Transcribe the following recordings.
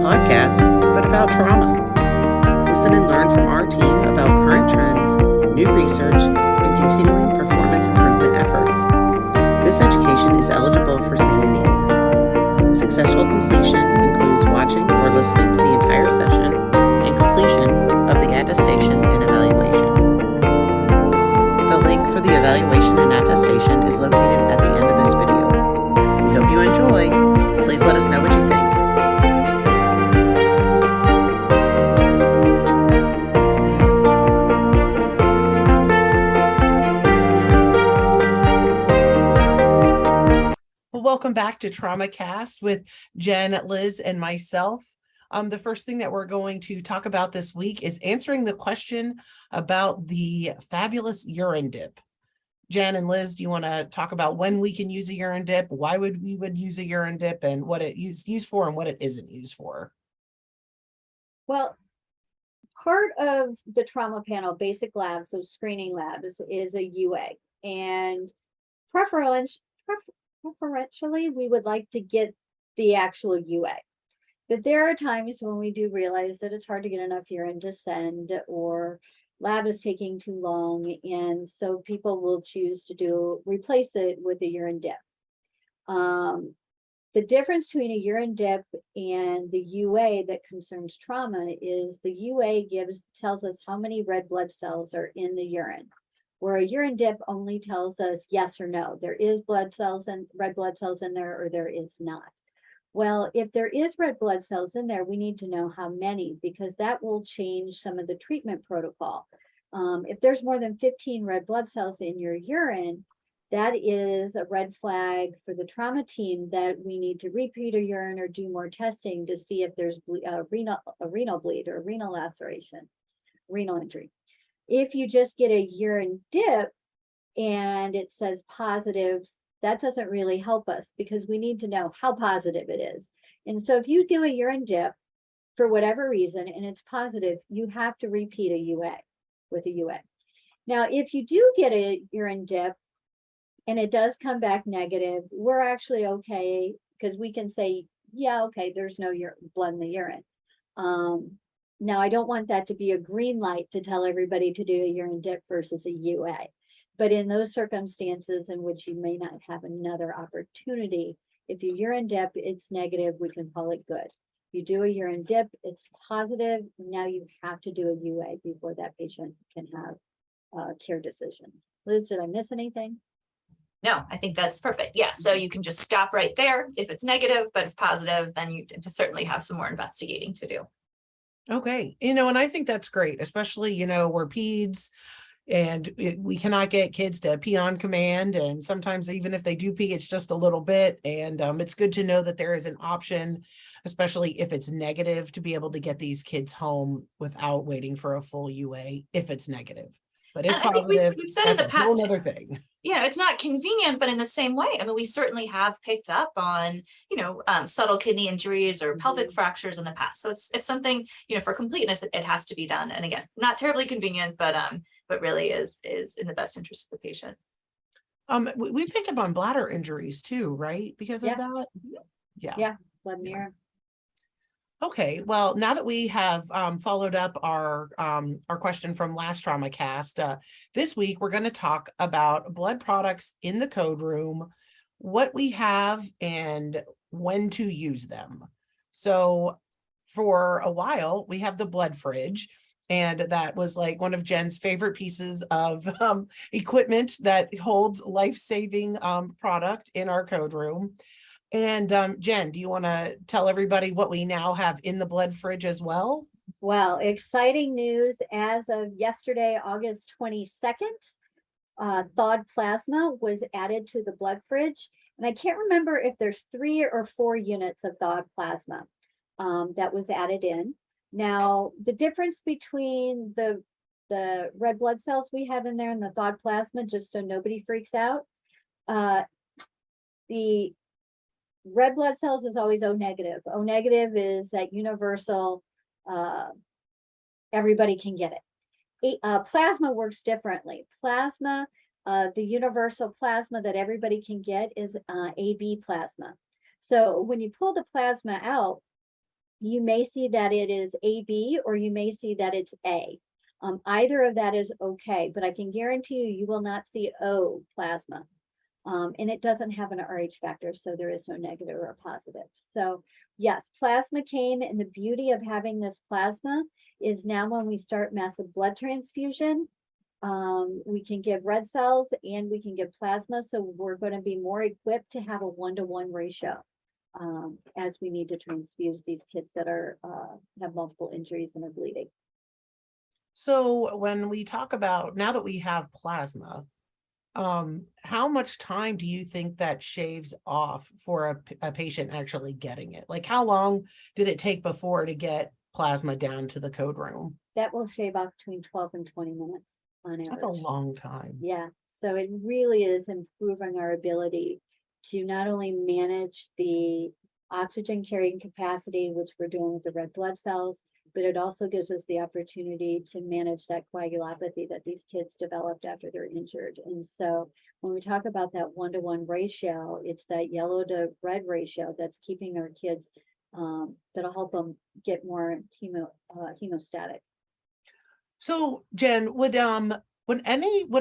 podcast, but about trauma. Listen and learn from our team about current trends, new research, and continuing performance improvement efforts. This education is eligible for CNEs. Successful completion includes watching or listening to the entire session and completion of the attestation and evaluation. The link for the evaluation and attestation is located at the end of this video. We hope you enjoy. Please let us know what you think. Welcome back to TraumaCast with Jen, Liz, and myself. The first thing that we're going to talk about this week is answering the question about the fabulous urine dip. Jen and Liz, do you want to talk about when we can use a urine dip, why we would use a urine dip, and what it used for and what it isn't used for? Well, part of the trauma panel, basic labs, so screening labs, is a UA, and preferentially, we would like to get the actual UA. But there are times when we do realize that it's hard to get enough urine to send, or lab is taking too long, and so people will choose to replace it with a urine dip. The difference between a urine dip and the UA that concerns trauma is the UA tells us how many red blood cells are in the urine, where a urine dip only tells us yes or no. There is red blood cells in there, or there is not. Well, if there is red blood cells in there, we need to know how many, because that will change some of the treatment protocol. If there's more than 15 red blood cells in your urine, that is a red flag for the trauma team that we need to repeat a urine or do more testing to see if there's a renal bleed or renal laceration, renal injury. If you just get a urine dip and it says positive, that doesn't really help us, because we need to know how positive it is. And so if you do a urine dip for whatever reason and it's positive, you have to repeat a UA with a UA. Now, if you do get a urine dip and it does come back negative, we're actually okay, because we can say, yeah, okay, there's no blood in the urine. Now, I don't want that to be a green light to tell everybody to do a urine dip versus a UA. But in those circumstances in which you may not have another opportunity, if you urine dip, it's negative, we can call it good. You do a urine dip, it's positive, now you have to do a UA before that patient can have care decisions. Liz, did I miss anything? No, I think that's perfect. Yeah, so you can just stop right there if it's negative, but if positive, then you certainly have some more investigating to do. Okay. And I think that's great, especially, we're peds and we cannot get kids to pee on command. And sometimes even if they do pee, it's just a little bit. And it's good to know that there is an option, especially if it's negative, to be able to get these kids home without waiting for a full UA if it's negative. But if positive, we've said in the past, a whole other thing. Yeah, it's not convenient, but in the same way, I mean, we certainly have picked up on, subtle kidney injuries or pelvic fractures in the past. So it's something, for completeness, it has to be done. And again, not terribly convenient, but really is in the best interest of the patient. We picked up on bladder injuries too, right? Because of that. Yeah, blood in the urine. Okay, well, now that we have followed up our question from last TraumaCast, this week we're going to talk about blood products in the code room, what we have, and when to use them. So for a while, we have the blood fridge, and that was like one of Jen's favorite pieces of equipment that holds life-saving product in our code room. And Jen, do you want to tell everybody what we now have in the blood fridge as well? Well, exciting news. As of yesterday, August 22nd, thawed plasma was added to the blood fridge. And I can't remember if there's 3 or 4 units of thawed plasma that was added in. Now, the difference between the red blood cells we have in there and the thawed plasma, just so nobody freaks out, the red blood cells is always O negative. O negative is that universal, everybody can get it. Plasma works differently. Plasma, the universal plasma that everybody can get is AB plasma. So when you pull the plasma out, You may see that it is AB or you may see that it's A. Either of that is okay, but I can guarantee you, you will not see O plasma. And it doesn't have an RH factor, so there is no negative or positive. So yes, plasma came, and the beauty of having this plasma is now when we start massive blood transfusion, we can give red cells and we can give plasma. So we're going to be more equipped to have a 1-to-1 ratio as we need to transfuse these kids that are have multiple injuries and are bleeding. So when we talk about, now that we have plasma, how much time do you think that shaves off for a patient actually getting it? Like, how long did it take before to get plasma down to the code room? That will shave off between 12 and 20 minutes on average. That's a long time. Yeah, so it really is improving our ability to not only manage the oxygen carrying capacity, which we're doing with the red blood cells, but it also gives us the opportunity to manage that coagulopathy that these kids developed after they're injured. And so when we talk about that 1-to-1 ratio, it's that yellow to red ratio that's keeping our kids, that'll help them get more hemostatic. So Jen, would a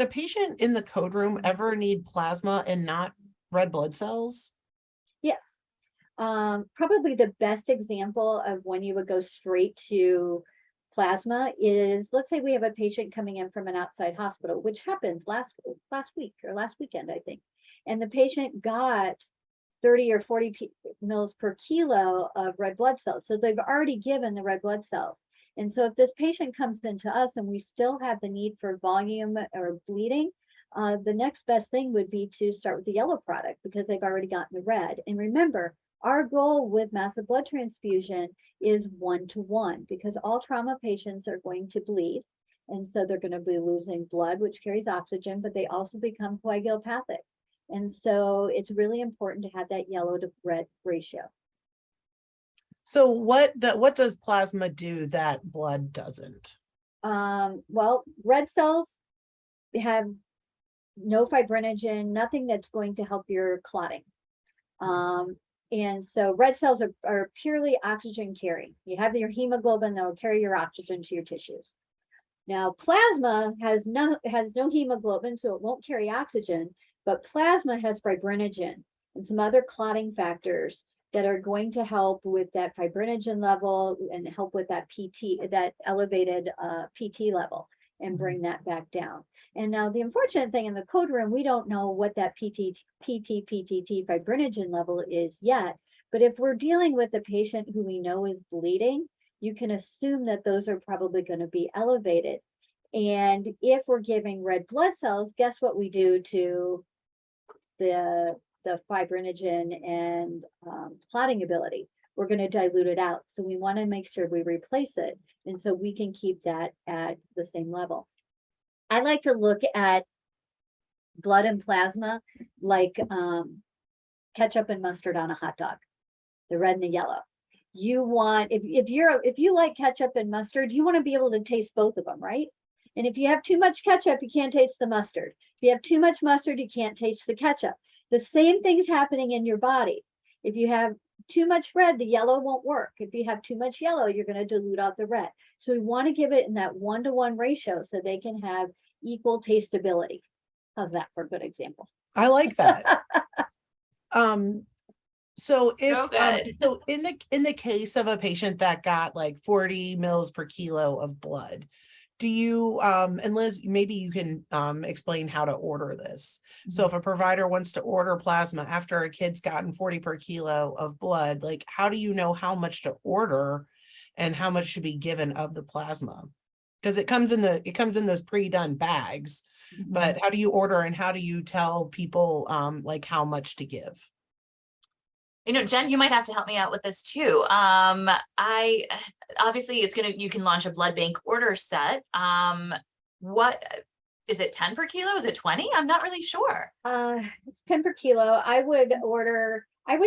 patient in the code room ever need plasma and not red blood cells? Yes. Probably the best example of when you would go straight to plasma is, let's say we have a patient coming in from an outside hospital, which happened last week or last weekend, I think. And the patient got 30 or 40 mils per kilo of red blood cells. So they've already given the red blood cells. And so if this patient comes into us and we still have the need for volume or bleeding, the next best thing would be to start with the yellow product because they've already gotten the red. And remember, our goal with massive blood transfusion is 1-to-1 because all trauma patients are going to bleed. And so they're going to be losing blood, which carries oxygen, but they also become coagulopathic. And so it's really important to have that yellow to red ratio. So what does plasma do that blood doesn't? Well, red cells have no fibrinogen, nothing that's going to help your clotting. And so red cells are purely oxygen carrying. You have your hemoglobin that will carry your oxygen to your tissues. Now, plasma has no hemoglobin, so it won't carry oxygen, but plasma has fibrinogen and some other clotting factors that are going to help with that fibrinogen level and help with that PT, that elevated PT level, and bring that back down. And now the unfortunate thing in the code room, we don't know what that PTT fibrinogen level is yet. But if we're dealing with a patient who we know is bleeding, you can assume that those are probably going to be elevated. And if we're giving red blood cells, guess what we do to the fibrinogen and clotting ability? We're going to dilute it out. So we want to make sure we replace it. And so we can keep that at the same level. I like to look at blood and plasma like ketchup and mustard on a hot dog, the red and the yellow. You want, if you like ketchup and mustard, you want to be able to taste both of them, right? And if you have too much ketchup, you can't taste the mustard. If you have too much mustard, you can't taste the ketchup. The same thing's happening in your body. If you have too much red, the yellow won't work. If you have too much yellow, you're going to dilute out the red. So we want to give it in that 1-to-1 ratio so they can have equal tasteability. How's that for a good example? I like that. So if So good. so in the case of a patient that got like 40 mils per kilo of blood, do you and Liz, maybe you can explain how to order this. So if a provider wants to order plasma after a kid's gotten 40 per kilo of blood, like how do you know how much to order and how much should be given of the plasma? Because it comes in those pre-done bags, but how do you order and how do you tell people like how much to give? You know, Jen, you might have to help me out with this too. Obviously you can launch a blood bank order set. What is it, 10 per kilo? Is it 20? I'm not really sure. It's 10 per kilo. I would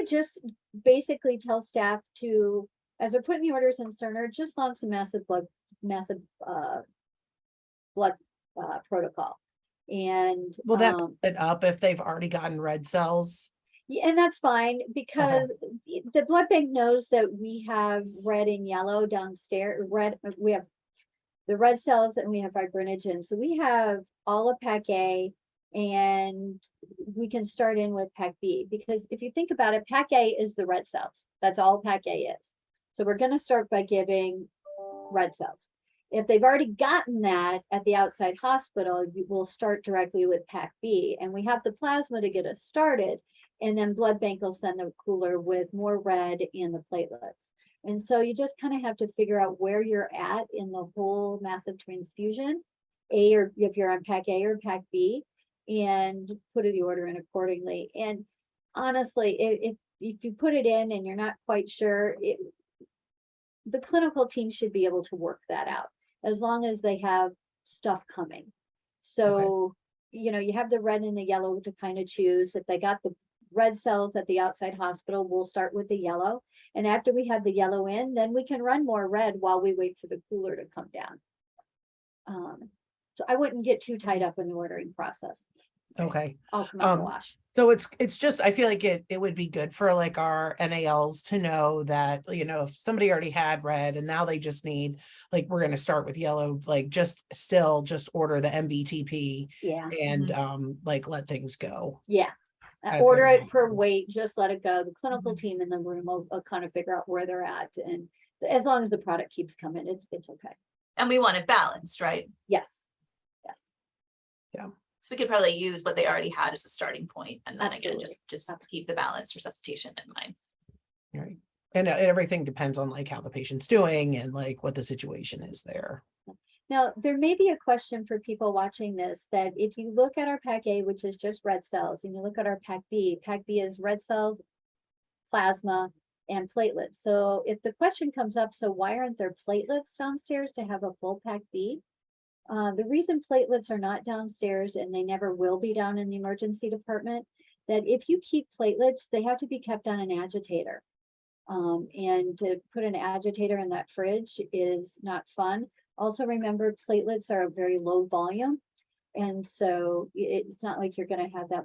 just basically tell staff to, as they're putting the orders in Cerner, just launch some massive blood protocol. And will that it up if they've already gotten red cells? Yeah, and that's fine because the blood bank knows that we have red and yellow downstairs, we have the red cells and we have fibrinogen. So we have all of Pack A, and we can start in with Pack B, because if you think about it, Pack A is the red cells. That's all Pack A is. So we're going to start by giving red cells. If they've already gotten that at the outside hospital, we'll start directly with Pack B, and we have the plasma to get us started. And then blood bank will send a cooler with more red and the platelets. And so you just kind of have to figure out where you're at in the whole massive transfusion, or if you're on Pack A or Pack B, and put the order in accordingly. And honestly, if you put it in and you're not quite sure, the clinical team should be able to work that out, as long as they have stuff coming. So, you know, you have the red and the yellow to kind of choose. If they got the red cells at the outside hospital, we'll start with the yellow. And after we have the yellow in, then we can run more red while we wait for the cooler to come down. So I wouldn't get too tied up in the ordering process. Okay. I'll come out in the wash. So it's just, I feel like it would be good for like our NALs to know that, you know, if somebody already had red and now they just need, like, we're going to start with yellow, like just order the MBTP Yeah. and like let things go. Yeah. As Order they're it per weight, just let it go. The clinical team in the room will kind of figure out where they're at. And as long as the product keeps coming, it's okay. And we want it balanced, right? Yes. So we could probably use what they already had as a starting point, and then again, Absolutely. just keep the balanced resuscitation in mind. Right. And everything depends on like how the patient's doing and like what the situation is there. Now, there may be a question for people watching this, that if you look at our Pack A, which is just red cells, and you look at our Pack B is red cells, plasma, and platelets. So if the question comes up, so why aren't there platelets downstairs to have a full Pack B? The reason platelets are not downstairs, and they never will be down in the emergency department, that if you keep platelets, they have to be kept on an agitator. And to put an agitator in that fridge is not fun. Also remember, platelets are a very low volume. And so it's not like you're going to have that,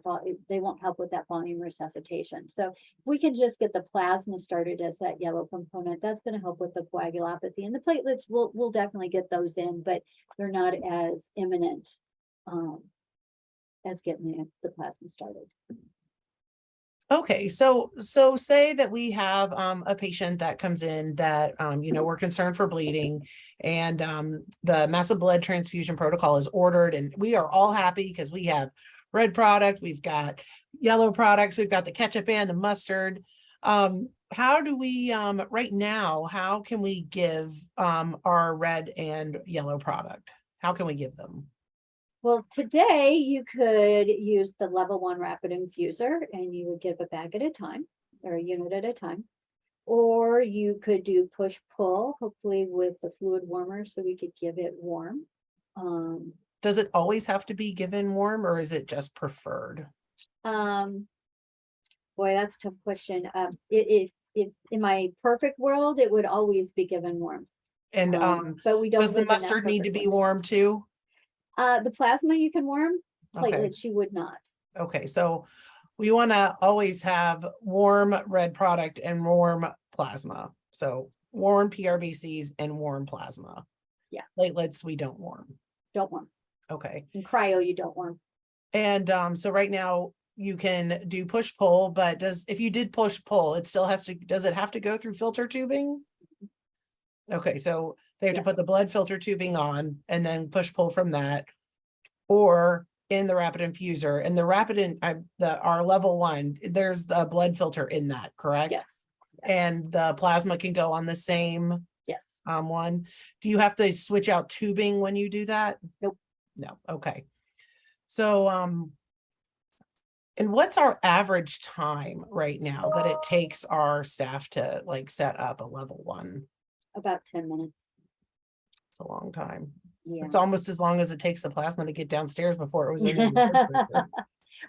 they won't help with that volume resuscitation. So if we can just get the plasma started as that yellow component, that's going to help with the coagulopathy. And the platelets, we'll definitely get those in, but they're not as imminent as getting the plasma started. Okay, so say that we have a patient that comes in that you know, we're concerned for bleeding, and the massive blood transfusion protocol is ordered, and we are all happy because we have red product, we've got yellow products, we've got the ketchup and the mustard. How do we right now, how can we give our red and yellow product? How can we give them? Well, today you could use the level 1 rapid infuser, and you would give a bag at a time or a unit at a time. Or you could do push pull, hopefully with a fluid warmer, so we could give it warm. Does it always have to be given warm, or is it just preferred? Boy, that's a tough question. If in my perfect world, it would always be given warm. And but we don't. does the mustard need to be warm too? The plasma you can warm, platelets Okay. you would not. Okay, so we want to always have warm red product and warm plasma. So warm pRBCs and warm plasma. Yeah. Platelets we don't warm. Don't warm. Okay. And cryo you don't warm. And so right now you can do push pull, but if you did push pull, it still has to, does it have to go through filter tubing? Okay, so they have to put the blood filter tubing on and then push pull from that, or in the rapid infuser. And the rapid our level 1, there's the blood filter in that, correct? Yes. And the plasma can go on the same Yes. one. Do you have to switch out tubing when you do that? Nope. No. Okay. So and what's our average time right now that it takes our staff to like set up a level 1? About 10 minutes. It's a long time. Yeah. It's almost as long as it takes the plasma to get downstairs before it was in the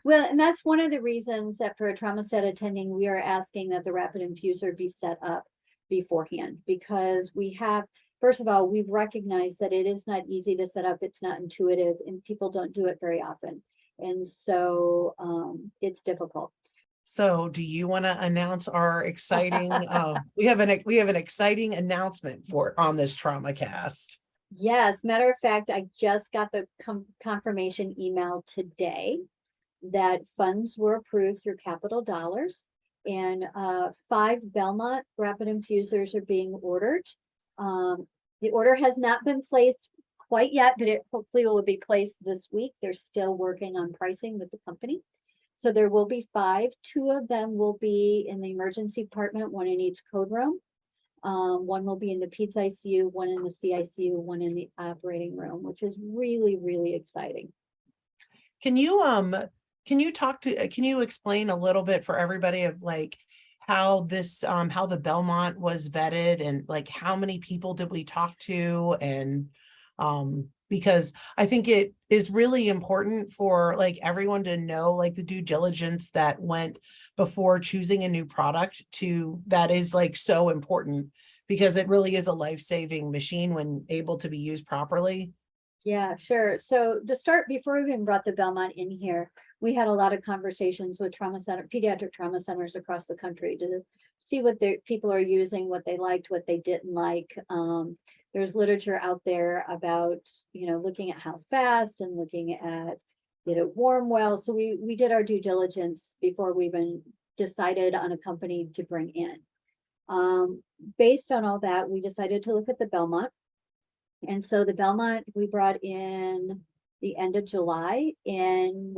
Well, and that's one of the reasons that for a trauma set attending, we are asking that the rapid infuser be set up beforehand, because we have, first of all, we've recognized that it is not easy to set up. It's not intuitive, and people don't do it very often. And so it's difficult. So do you want to announce our exciting, we have an exciting announcement on this TraumaCast. Yes, matter of fact, I just got the confirmation email today that funds were approved through Capital Dollars, and 5 Belmont rapid infusers are being ordered. The order has not been placed quite yet, but it hopefully will be placed this week. They're still working on pricing with the company. So there will be 5. 2 of them will be in the emergency department, 1 in each code room. 1 will be in the peds ICU, 1 in the CICU, 1 in the operating room, which is really, really exciting. Can you explain a little bit for everybody of like how the Belmont was vetted, and like how many people did we talk to? And because I think it is really important for like everyone to know like the due diligence that went before choosing a new product that is like so important, because it really is a life-saving machine when able to be used properly. Yeah, sure. So to start, before we even brought the Belmont in here, we had a lot of conversations with pediatric trauma centers across the country to see what their people are using, what they liked, what they didn't like. There's literature out there about, looking at how fast and looking at, did it warm well? So we did our due diligence before we even decided on a company to bring in. Based on all that, we decided to look at the Belmont. And so the Belmont, we brought in the end of July in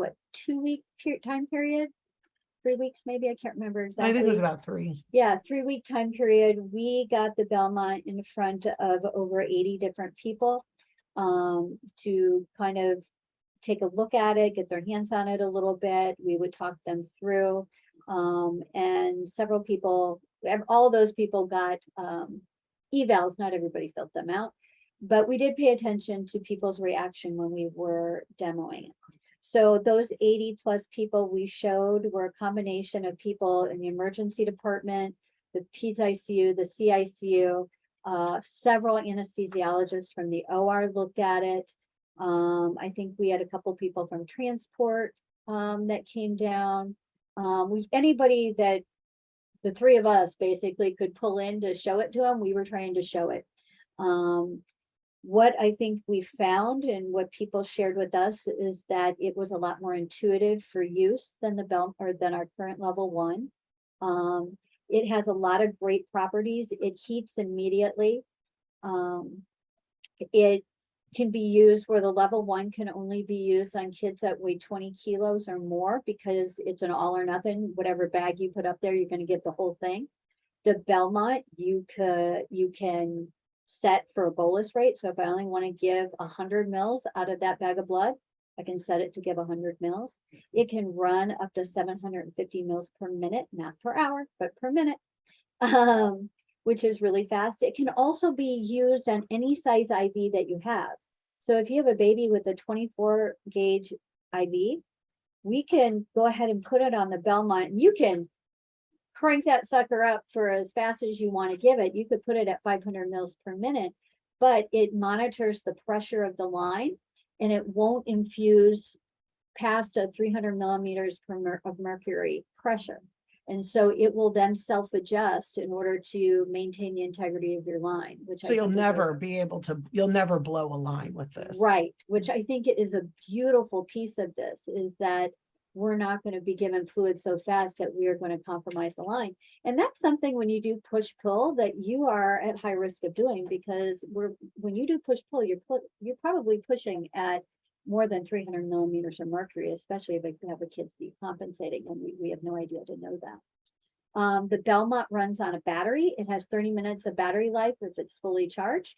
2-week time period, 3 weeks, maybe, I can't remember exactly. I think it was about 3. Yeah, 3-week time period. We got the Belmont in front of over 80 different people to kind of take a look at it, get their hands on it a little bit. We would talk them through. And several people, all of those people got evals. Not everybody filled them out, but we did pay attention to people's reaction when we were demoing it. So those 80 plus people we showed were a combination of people in the emergency department, the peds ICU, the CICU, several anesthesiologists from the OR looked at it. I think we had a couple people from transport that came down. Anybody that the 3 of us basically could pull in to show it to them, we were trying to show it. What I think we found and what people shared with us is that it was a lot more intuitive for use than than our current level 1. It has a lot of great properties. It heats immediately. It can be used where the level 1 can only be used on kids that weigh 20 kilos or more, because it's an all or nothing. Whatever bag you put up there, you're going to get the whole thing. The Belmont, you can set for a bolus rate. So if I only want to give 100 mils out of that bag of blood, I can set it to give 100 mils. It can run up to 750 mils per minute, not per hour, but per minute, which is really fast. It can also be used on any size IV that you have. So if you have a baby with a 24 gauge IV, we can go ahead and put it on the Belmont, and you can crank that sucker up for as fast as you want to give it. You could put it at 500 mils per minute, but it monitors the pressure of the line, and it won't infuse past a 300 millimeters of mercury pressure. And so it will then self-adjust in order to maintain the integrity of your line. So you'll never blow a line with this. Right, which I think it is a beautiful piece of this, is that we're not going to be given fluid so fast that we are going to compromise the line. And that's something when you do push-pull that you are at high risk of doing, because when you do push-pull, you're probably pushing at more than 300 millimeters of mercury, especially if you have a kid decompensating, and we have no idea to know that. The Belmont runs on a battery. It has 30 minutes of battery life if it's fully charged.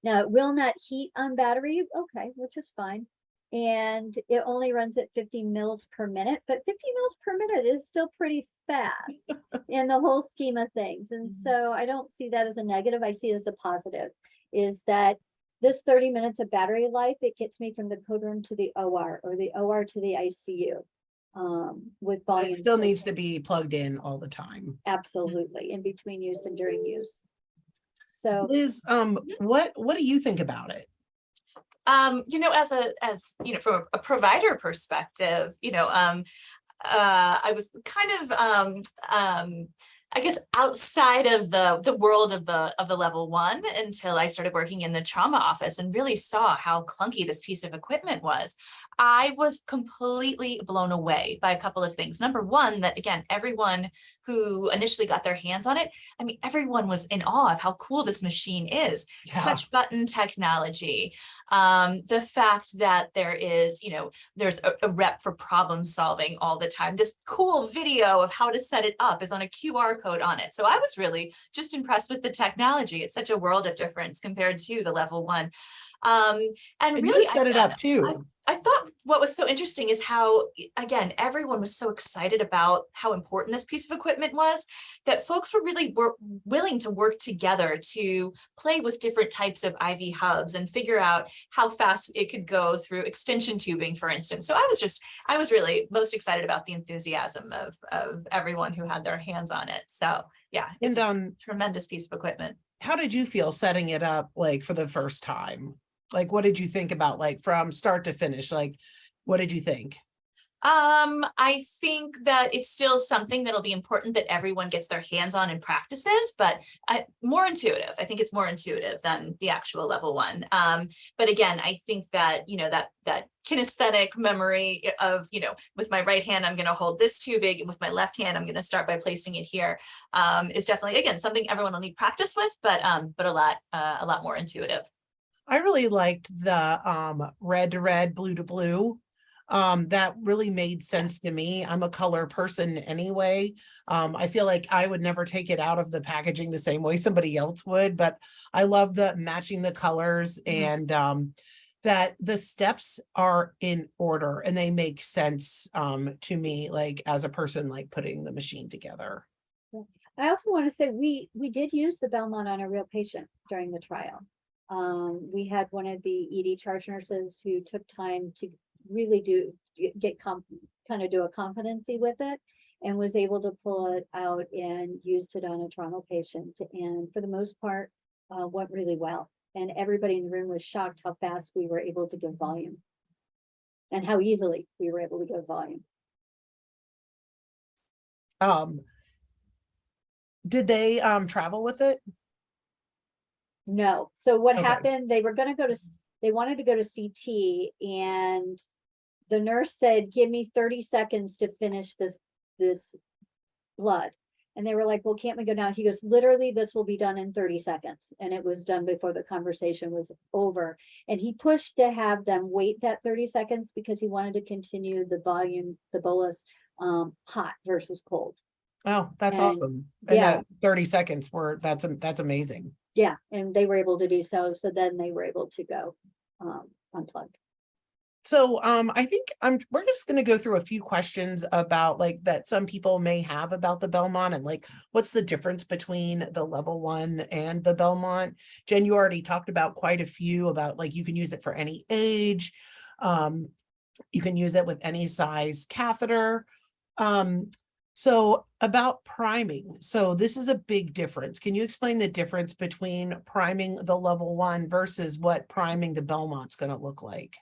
Now, it will not heat on battery, okay, which is fine. And it only runs at 50 mils per minute, but 50 mils per minute is still pretty fast in the whole scheme of things. And so I don't see that as a negative. I see it as a positive, is that this 30 minutes of battery life, it gets me from the code room to the OR, or the OR to the ICU, with volume. It still needs to be plugged in all the time. Absolutely, in between use and during use. So Liz, what do you think about it? As from a provider perspective, I was kind of I guess outside of the world of the level one until I started working in the trauma office and really saw how clunky this piece of equipment was. I was completely blown away by a couple of things. Number one, that again, everyone who initially got their hands on it, I mean, everyone was in awe of how cool this machine is. Yeah. Touch button technology, the fact that there is, there's a rep for problem solving all the time. This cool video of how to set it up is on a QR code on it. So I was really just impressed with the technology. It's such a world of difference compared to the level one. And really you set it up too. I thought what was so interesting is how, again, everyone was so excited about how important this piece of equipment was that folks were really willing to work together to play with different types of IV hubs and figure out how fast it could go through extension tubing, for instance. So I was really most excited about the enthusiasm of everyone who had their hands on it. So yeah, it's a tremendous piece of equipment. How did you feel setting it up like for the first time? Like, what did you think about like from start to finish? Like, what did you think? I think that it's still something that'll be important that everyone gets their hands on and practices, but more intuitive. I think it's more intuitive than the actual level one. But again, I think that, that kinesthetic memory of, with my right hand, I'm going to hold this tubing, and with my left hand, I'm going to start by placing it here, is definitely, again, something everyone will need practice with, but a lot more intuitive. I really liked the red to red, blue to blue. That really made sense to me. I'm a color person anyway. I feel like I would never take it out of the packaging the same way somebody else would, but I love the matching the colors and that the steps are in order and they make sense to me, like as a person, like putting the machine together. I also want to say we did use the Belmont on a real patient during the trial. We had one of the ED charge nurses who took time to really do a competency with it and was able to pull it out and use it on a trauma patient. And for the most part, went really well. And everybody in the room was shocked how fast we were able to give volume and how easily we were able to give volume. Did they travel with it? No. So what Okay. happened, they wanted to go to CT and the nurse said, give me 30 seconds to finish this blood. And they were like, well, can't we go now? He goes, literally, this will be done in 30 seconds. And it was done before the conversation was over. And he pushed to have them wait that 30 seconds because he wanted to continue the volume, the bolus, hot versus cold. Oh, that's awesome. And that 30 seconds that's amazing. Yeah, and they were able to do so. So then they were able to go unplugged. So I think we're just going to go through a few questions about like that some people may have about the Belmont and like what's the difference between the level one and the Belmont. Jen, you already talked about quite a few about like you can use it for any age. You can use it with any size catheter. So about priming. So this is a big difference. Can you explain the difference between priming the level one versus what priming the Belmont's going to look like?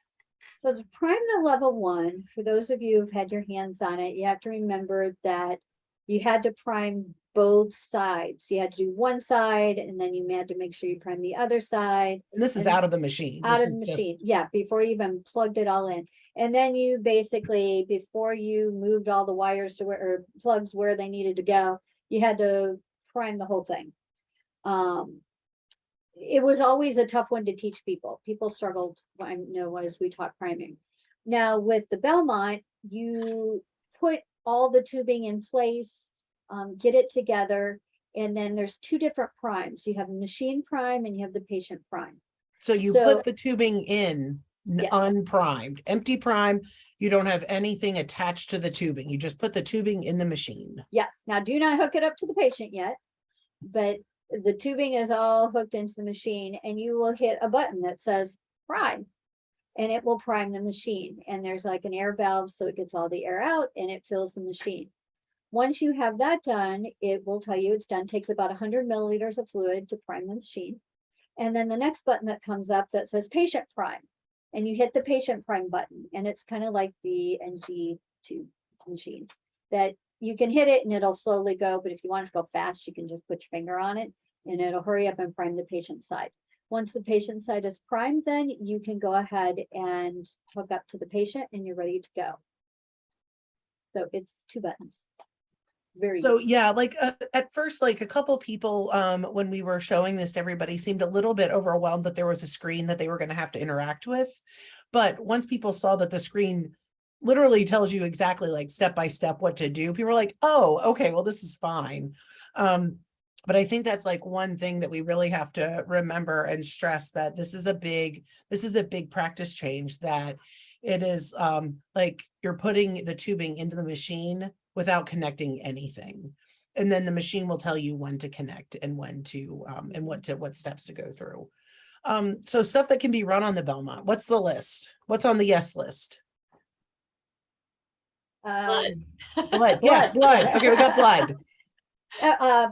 So to prime the level one, for those of you who've had your hands on it, you have to remember that you had to prime both sides. You had to do one side and then you had to make sure you prime the other side. And this is out of the machine. Out of the machine. Yeah, before you even plugged it all in. And then you basically, before you moved all the wires to where, or plugs where they needed to go, you had to prime the whole thing. It was always a tough one to teach people. People struggled, I know, as we taught priming. Now with the Belmont, you put all the tubing in place, get it together, and then there's two different primes. You have machine prime and you have the patient prime. So you put the tubing in unprimed, empty prime. You don't have anything attached to the tubing. You just put the tubing in the machine. Yes. Now do not hook it up to the patient yet, but the tubing is all hooked into the machine and you will hit a button that says prime and it will prime the machine. And there's like an air valve so it gets all the air out and it fills the machine. Once you have that done, it will tell you it's done. It takes about 100 milliliters of fluid to prime the machine. And then the next button that comes up that says patient prime, and you hit the patient prime button, and it's kind of like the NG tube machine that you can hit it and it'll slowly go, but if you want it to go fast, you can just put your finger on it and it'll hurry up and prime the patient side. Once the patient side is primed, then you can go ahead and hook up to the patient and you're ready to go. So it's 2 buttons. Very So easy. yeah, like at first, like a couple people, when we were showing this to everybody, seemed a little bit overwhelmed that there was a screen that they were going to have to interact with. But once people saw that the screen literally tells you exactly like step by step what to do, people were like, oh, okay, well, this is fine. But I think that's like one thing that we really have to remember and stress, that this is a big practice change, that it is like you're putting the tubing into the machine without connecting anything. And then the machine will tell you when to connect and when to and what steps to go through. So stuff that can be run on the Belmont. What's the list? What's on the yes list? Blood. Yes, blood. Okay, we got blood.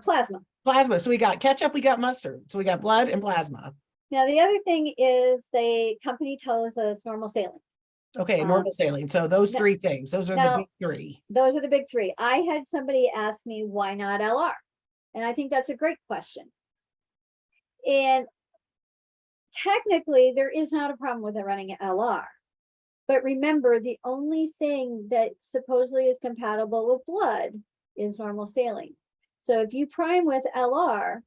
Plasma. Plasma. So we got ketchup, we got mustard. So we got blood and plasma. Now, the other thing is the company tells us normal saline. Okay, normal saline. So those no- 3 things, those are the now- big 3. Those are the big 3. I had somebody ask me, why not LR? And I think that's a great question. And technically, there is not a problem with it running LR. But remember, the only thing that supposedly is compatible with blood is normal saline. So if you prime with LR,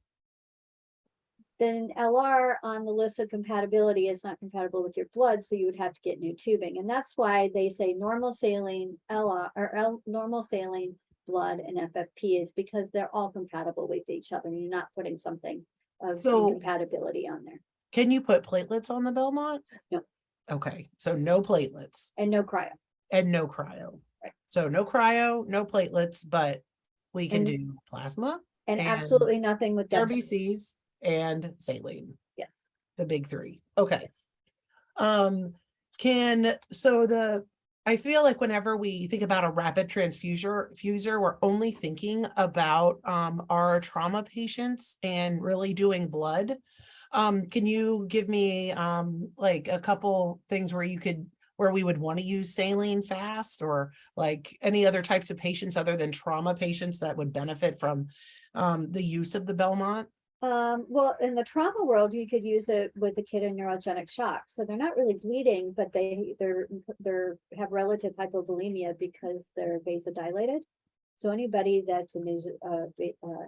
then LR on the list of compatibility is not compatible with your blood, so you would have to get new tubing. And that's why they say normal saline, LR, or normal saline, blood, and FFP, is because they're all compatible with each other. You're not putting something of So- incompatibility on there. Can you put platelets on the Belmont? No. Okay, so no platelets And no cryo. and no cryo. Right. So no cryo, no platelets, but we can And- do plasma, And And absolutely nothing with depth. pRBCs, and saline, Yes. the big 3. Okay. Yes. I feel like whenever we think about a rapid infuser, we're only thinking about our trauma patients and really doing blood. Can you give me like a couple things where we would want to use saline fast, or like any other types of patients other than trauma patients that would benefit from the use of the Belmont? Well, in the trauma world, you could use it with a kid in neurogenic shock. So they're not really bleeding, but they have relative hypovolemia because they're vasodilated. So anybody that's in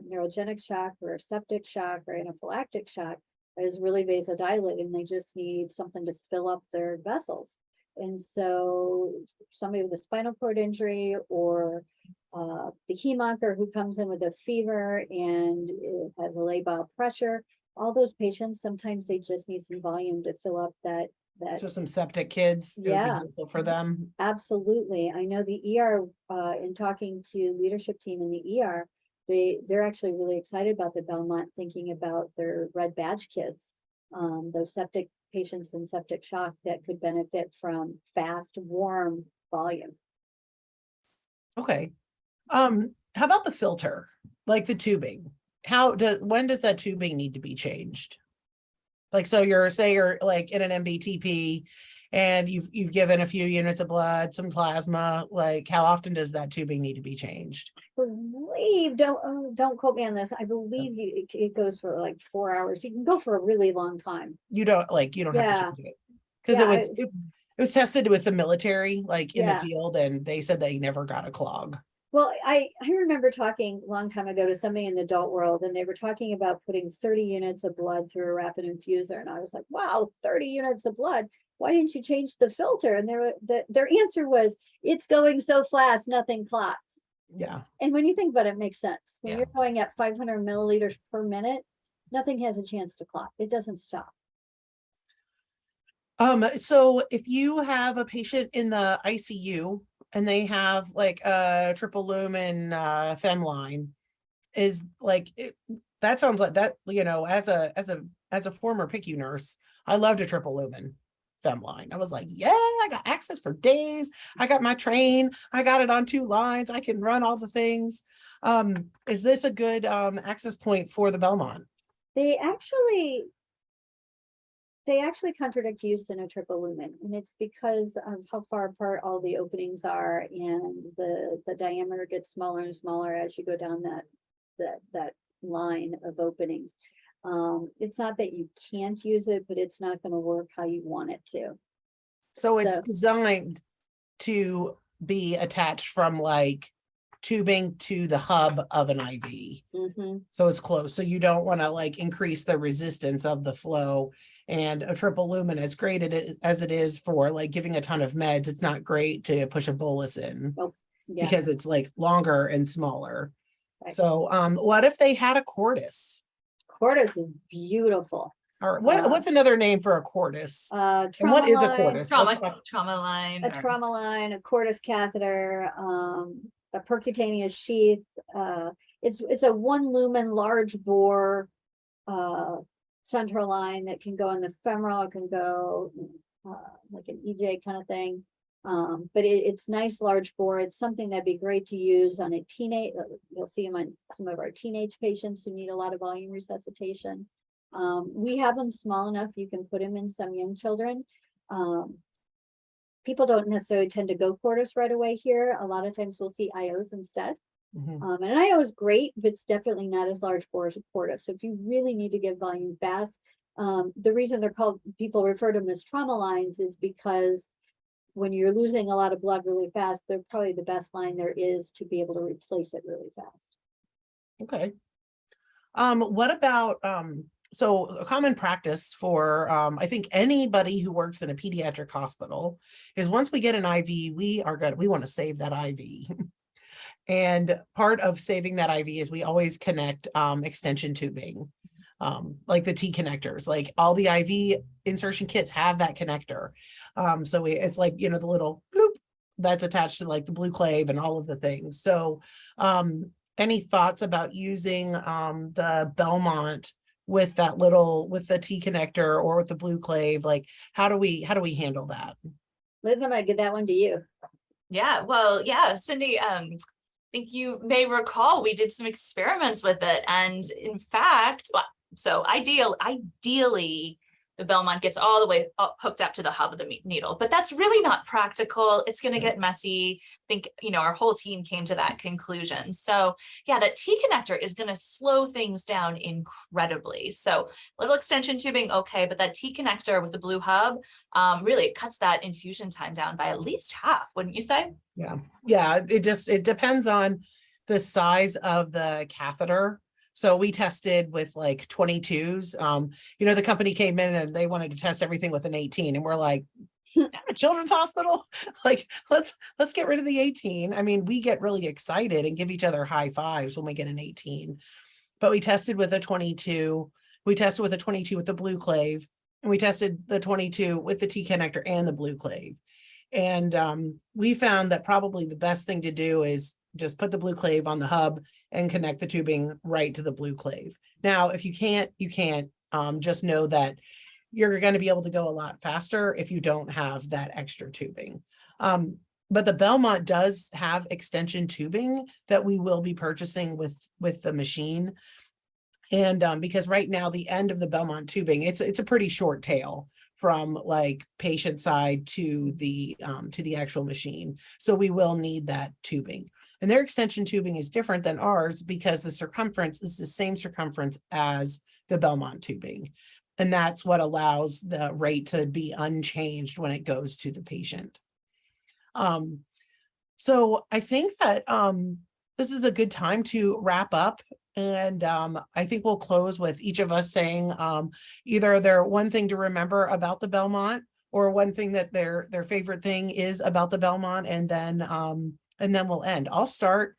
neurogenic shock or septic shock or anaphylactic shock is really vasodilated, and they just need something to fill up their vessels. And so somebody with a spinal cord injury, or the hemonker who comes in with a fever and has a labile pressure, all those patients, sometimes they just need some volume to fill up that. So some septic kids, it would be Yeah. helpful for them. Absolutely. I know the ER, in talking to leadership team in the ER, they're actually really excited about the Belmont, thinking about their red badge kids, those septic patients in septic shock that could benefit from fast, warm volume. Okay. How about the filter, like the tubing? When does that tubing need to be changed? Like, so you're like in an MBTP and you've given a few units of blood, some plasma, like how often does that tubing need to be changed? I believe, don't quote me on this. I believe it goes for like 4 hours. You can go for a really long time. You don't have Yeah. to change it. Because Yeah, it was tested with the military, like in the Yeah. field, and they said they never got a clog. Well, I remember talking a long time ago to somebody in the adult world, and they were talking about putting 30 units of blood through a rapid infuser. And I was like, wow, 30 units of blood. Why didn't you change the filter? And their answer was, it's going so fast, nothing clots. Yeah. And when you think about it, it makes sense. When Yeah. you're going at 500 milliliters per minute, nothing has a chance to clot. It doesn't stop. So if you have a patient in the ICU and they have like a triple lumen femline, is like that sounds like that, as a former PICU nurse, I loved a triple lumen femline. I was like, yeah, I got access for days. I got my train. I got it on 2 lines. I can run all the things. Is this a good access point for the Belmont? They actually They actually contradict use in a triple lumen, and it's because of how far apart all the openings are, and the diameter gets smaller and smaller as you go down that line of openings. It's not that you can't use it, but it's not going to work how you want it to. So it's So- designed to be attached from like tubing to the hub of an IV. Mhm. So it's close. So you don't want to like increase the resistance of the flow. And a triple lumen, as great as it is for like giving a ton of meds, it's not great to push a bolus in Yeah. because it's like longer and smaller. Right. So what if they had a cordis? Cordis is beautiful. Or what's another name for a cordis? And what is a cordis? Let's talk- Trauma line. A trauma line, a cordis catheter, a percutaneous sheath. It's a 1 lumen large bore central line that can go in the femoral. It can go like an EJ kind of thing. But it's nice large bore. It's something that'd be great to use on a teenage. You'll see them on some of our teenage patients who need a lot of volume resuscitation. We have them small enough you can put them in some young children. People don't necessarily tend to go cordis right away here. A lot of times we'll see IOs instead. Mhm. And an IO is great, but it's definitely not as large bore as a cordis. So if you really need to give volume fast, the reason they're called, people refer to them as trauma lines, is because when you're losing a lot of blood really fast, they're probably the best line there is to be able to replace it really fast. Okay. What about so a common practice for I think anybody who works in a pediatric hospital is once we get an IV, we want to save that IV. And part of saving that IV is we always connect extension tubing, like the T connectors, like all the IV insertion kits have that connector. So it's like, you know, the little bloop that's attached to like the blue clave and all of the things. So any thoughts about using the Belmont with that with the T connector or with the blue clave? Like how do we handle that? Liz, I'm gonna give that one to you. Yeah, well, yeah, Cindy, I think you may recall we did some experiments with it. And in fact, so ideally, the Belmont gets all the way hooked up to the hub of the needle, but that's really not practical. It's going to get messy. I think, you know, our whole team came to that conclusion. So yeah, that T connector is going to slow things down incredibly. So little extension tubing, okay, but that T connector with the blue hub, really it cuts that infusion time down by at least half, wouldn't you say? Yeah. It depends on the size of the catheter. So we tested with like 22s. You know, the company came in and they wanted to test everything with an 18, and we're like, a children's hospital, like let's get rid of the 18. I mean, we get really excited and give each other high fives when we get an 18, but we tested with a 22. We tested with a 22 with the blue clave, and we tested the 22 with the T connector and the blue clave. And we found that probably the best thing to do is just put the blue clave on the hub and connect the tubing right to the blue clave. Now, if you can't, you can't. Just know that you're going to be able to go a lot faster if you don't have that extra tubing. But the Belmont does have extension tubing that we will be purchasing with the machine. And because right now the end of the Belmont tubing, it's a pretty short tail from like patient side to the actual machine. So we will need that tubing. And their extension tubing is different than ours because the circumference is the same circumference as the Belmont tubing. And that's what allows the rate to be unchanged when it goes to the patient. So I think that this is a good time to wrap up. And I think we'll close with each of us saying either their one thing to remember about the Belmont, or one thing that their favorite thing is about the Belmont, and then we'll end. I'll start.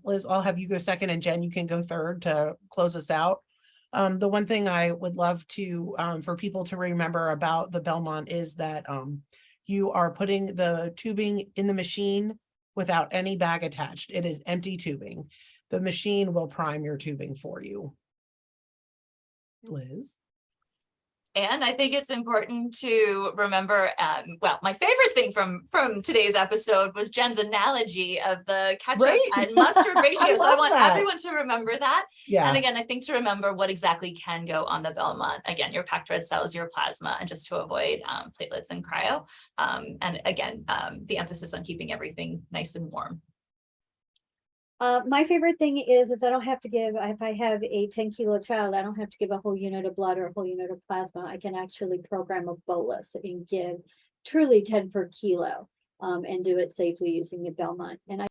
Liz, I'll have you go second, and Jen, you can go third to close us out. The one thing I would love to for people to remember about the Belmont is that you are putting the tubing in the machine without any bag attached. It is empty tubing. The machine will prime your tubing for you. Liz? And I think it's important to remember, well, my favorite thing from today's episode was Jen's analogy of the ketchup Right. and mustard ratio. So I love want that. everyone to remember that. Yeah. And again, I think to remember what exactly can go on the Belmont. Again, your packed red cells, your plasma, and just to avoid platelets and cryo. And again, the emphasis on keeping everything nice and warm. My favorite thing is I don't have to give, if I have a 10-kilo child, I don't have to give a whole unit of blood or a whole unit of plasma. I can actually program a bolus and give truly 10 per kilo and do it safely using the Belmont. And I